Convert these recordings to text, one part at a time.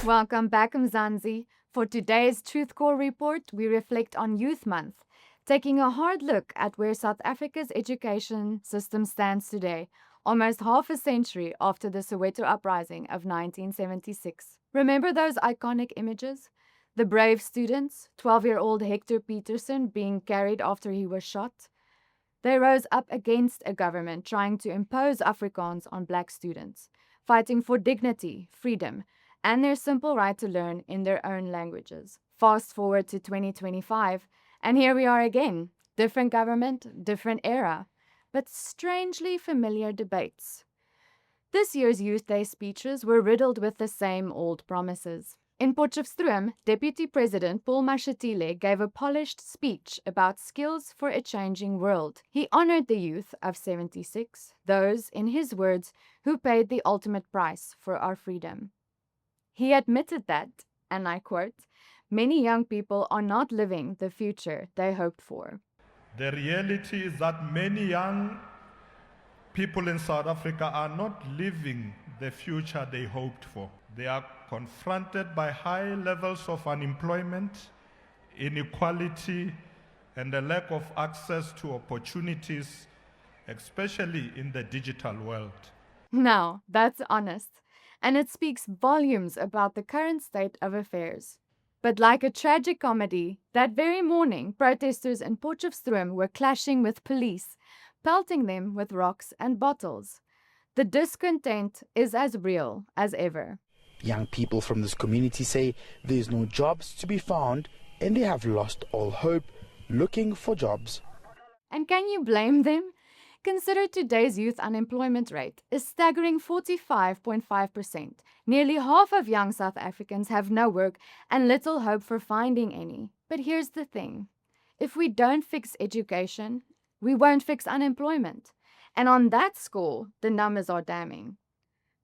Welcome back, Mzansi. For today's Truthcore Report, we reflect on Youth Month, taking a hard look at where South Africa's education system stands today, almost half a century after the Soweto Uprising of 1976. Remember those iconic images? The brave students, 12-year-old Hector Pieterson being carried after he was shot. They rose up against a government trying to impose Afrikaans on black students, fighting for dignity, freedom, and their simple right to learn in their own languages. Fast forward to 2025, and here we are again. Different government, different era, but strangely familiar debates. This year's Youth Day speeches were riddled with the same old promises. In Potchefstroom, Deputy President Paul Mashatile gave a polished speech about skills for a changing world. He honored the youth of 76, those, in his words, who paid the ultimate price for our freedom. He admitted that, and I quote, "Many young people are not living the future they hoped for." The reality is that many young people in South Africa are not living the future they hoped for. They are confronted by high levels of unemployment, inequality, and a lack of access to opportunities, especially in the digital world. Now, that's honest, and it speaks volumes about the current state of affairs. But like a tragic comedy, that very morning, protesters in Potchefstroom were clashing with police, pelting them with rocks and bottles. The discontent is as real as ever. Young people from this community say there's no jobs to be found and they have lost all hope looking for jobs. And can you blame them? Consider today's youth unemployment rate, a staggering 45.5%. Nearly half of young South Africans have no work and little hope for finding any. But here's the thing. If we don't fix education, we won't fix unemployment. And on that score, the numbers are damning.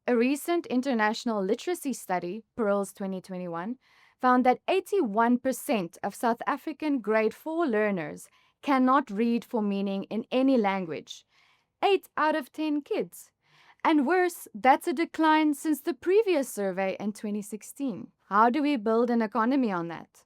A recent international literacy study, Pearls 2021, found that 81% of South African grade 4 learners cannot read for meaning in any language. 8 out of 10 kids. And worse, that's a decline since the previous survey in 2016. How do we build an economy on that?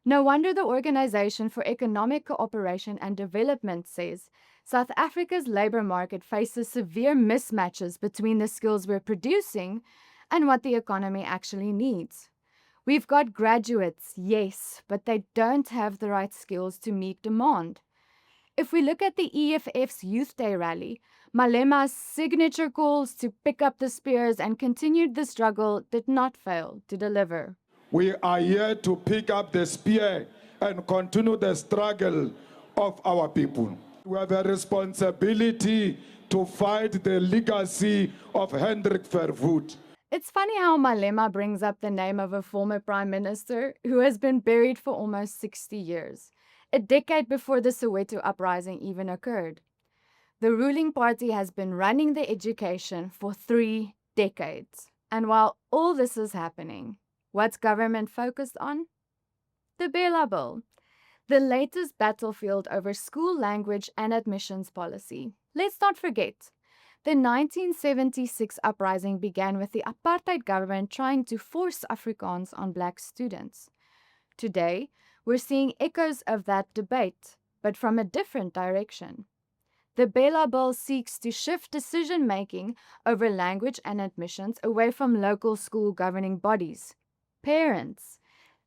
No wonder the Organization for Economic Cooperation and Development says South Africa's labor market faces severe mismatches between the skills we're producing and what the economy actually needs. We've got graduates, yes, but they don't have the right skills to meet demand. If we look at the EFF's Youth Day rally, Malema's signature calls to pick up the spears and continued the struggle did not fail to deliver. We are here to pick up the spear and continue the struggle of our people. We have a responsibility to fight the legacy of Hendrik Verwoerd. It's funny how Malema brings up the name of a former prime minister who has been buried for almost 60 years, a decade before the Soweto Uprising even occurred. The ruling party has been running the education for 3 decades. And while all this is happening, what's government focused on? The BELA Bill, the latest battlefield over school language and admissions policy. Let's not forget, the 1976 uprising began with the apartheid government trying to force Afrikaans on black students. Today, we're seeing echoes of that debate, but from a different direction. The BELA Bill seeks to shift decision-making over language and admissions away from local school governing bodies, parents,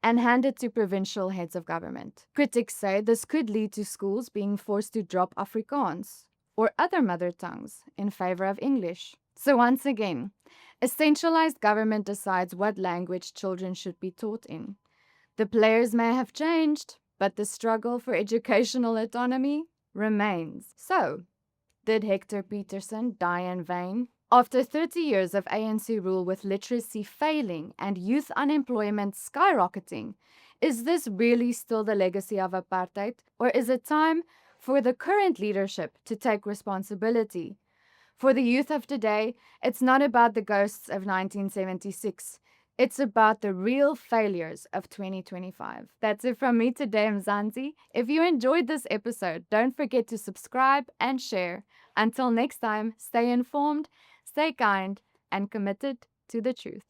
and hand it to provincial heads of government. Critics say this could lead to schools being forced to drop Afrikaans or other mother tongues in favor of English. So once again, a centralized government decides what language children should be taught in. The players may have changed, but the struggle for educational autonomy remains. So, did Hector Pieterson die in vain? After 30 years of ANC rule with literacy failing and youth unemployment skyrocketing, is this really still the legacy of apartheid, or is it time for the current leadership to take responsibility? For the youth of today, it's not about the ghosts of 1976. It's about the real failures of 2025. That's it from me today, Mzansi. If you enjoyed this episode, don't forget to subscribe and share. Until next time, stay informed, stay kind, and committed to the truth.